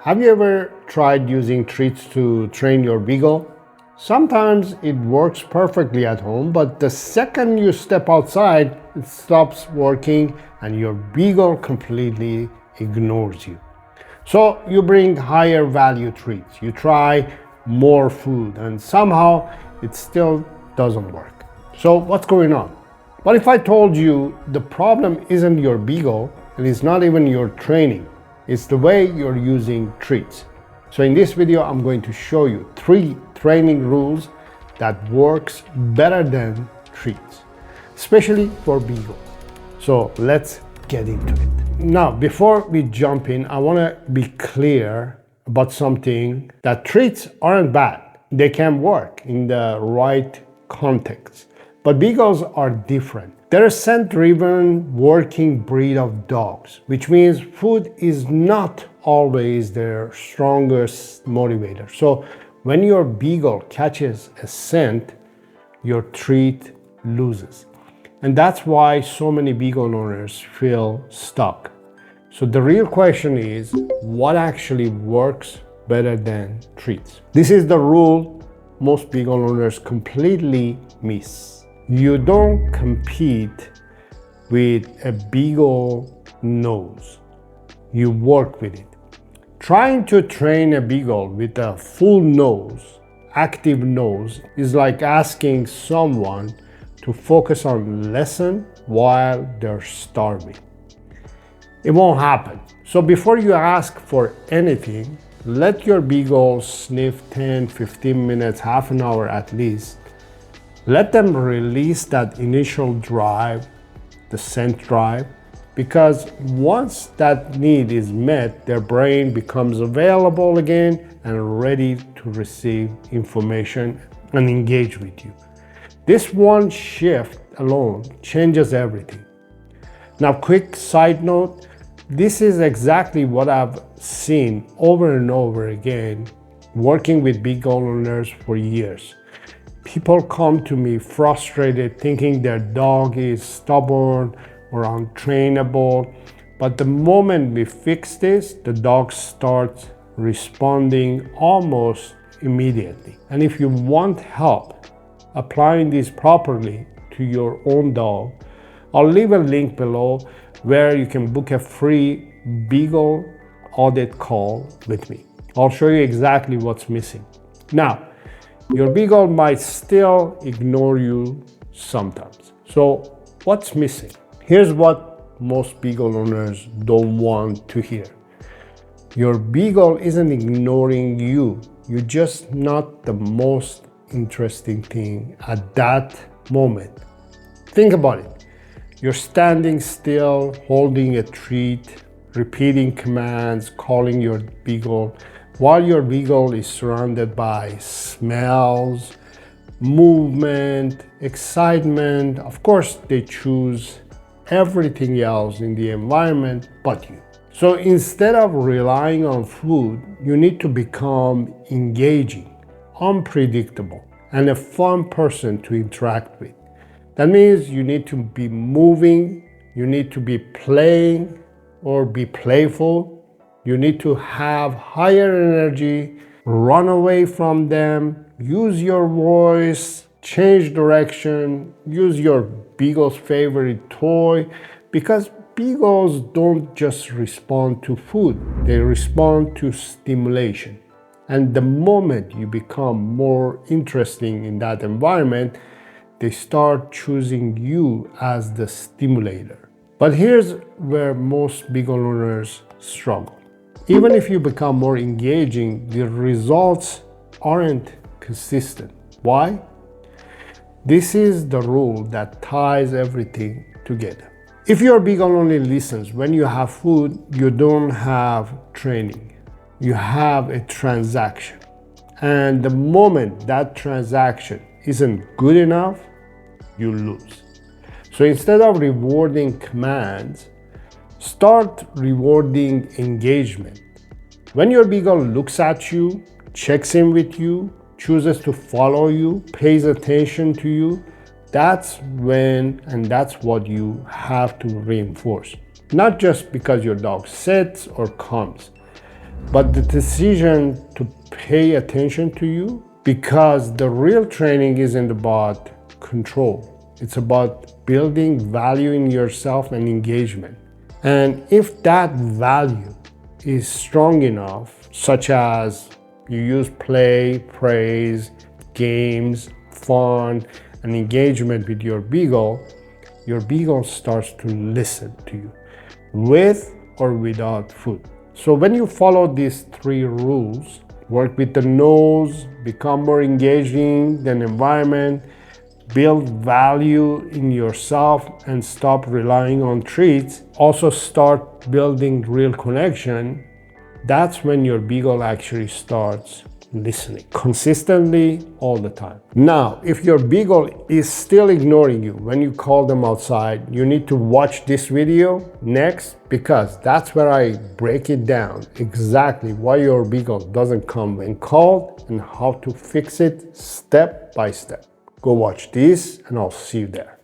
Have you ever tried using treats to train your beagle? Sometimes it works perfectly at home, but the second you step outside, it stops working and your beagle completely ignores you. So you bring higher value treats, you try more food, and somehow it still doesn't work. So what's going on? What if I told you the problem isn't your beagle and it's not even your training? It's the way you're using treats. So in this video, I'm going to show you 3 training rules that works better than treats, especially for beagles. So let's get into it. Now, before we jump in, I want to be clear about something, that treats aren't bad. They can work in the right context. But beagles are different. They're a scent-driven working breed of dogs, which means food is not always their strongest motivator. So when your beagle catches a scent, your treat loses. And that's why so many beagle owners feel stuck. So the real question is, what actually works better than treats? This is the rule most beagle owners completely miss. You don't compete with a beagle nose. You work with it. Trying to train a beagle with a full nose, active nose, is like asking someone to focus on lesson while they're starving. It won't happen. So before you ask for anything, let your beagle sniff 10, 15 minutes, half an hour at least. Let them release that initial drive, the scent drive, because once that need is met, their brain becomes available again and ready to receive information and engage with you. This one shift alone changes everything. Now, quick side note, this is exactly what I've seen over and over again working with beagle owners for years. People come to me frustrated, thinking their dog is stubborn or untrainable. But the moment we fix this, the dog starts responding almost immediately. And if you want help applying this properly to your own dog, I'll leave a link below where you can book a free Beagle audit call with me. I'll show you exactly what's missing. Now, your beagle might still ignore you sometimes. So what's missing? Here's what most beagle owners don't want to hear. Your beagle isn't ignoring you. You're just not the most interesting thing at that moment. Think about it. You're standing still, holding a treat, repeating commands, calling your beagle, while your beagle is surrounded by smells, movement, excitement. Of course, they choose everything else in the environment but you. So instead of relying on food, you need to become engaging, unpredictable, and a fun person to interact with. That means you need to be moving, you need to be playing or be playful. You need to have higher energy, run away from them, use your voice, change direction, use your beagle's favorite toy, because beagles don't just respond to food, they respond to stimulation. And the moment you become more interesting in that environment, they start choosing you as the stimulator. But here's where most beagle owners struggle. Even if you become more engaging, the results aren't consistent. Why? This is the rule that ties everything together. If your beagle only listens when you have food, you don't have training. You have a transaction. And the moment that transaction isn't good enough, you lose. So instead of rewarding commands, start rewarding engagement. When your beagle looks at you, checks in with you, chooses to follow you, pays attention to you, that's when and that's what you have to reinforce. Not just because your dog sits or comes. but the decision to pay attention to you, because the real training isn't about control. It's about building value in yourself and engagement. And if that value is strong enough, such as you use play, praise, games, fun, and engagement with your Beagle starts to listen to you, with or without food. So when you follow these 3 rules, work with the nose, become more engaging than environment, build value in yourself and stop relying on treats, also start building real connection, that's when your Beagle actually starts listening consistently all the time. Now, if your Beagle is still ignoring you when you call them outside, you need to watch this video next, because that's where I break it down exactly why your Beagle doesn't come when called and how to fix it step by step. Go watch this and I'll see you there.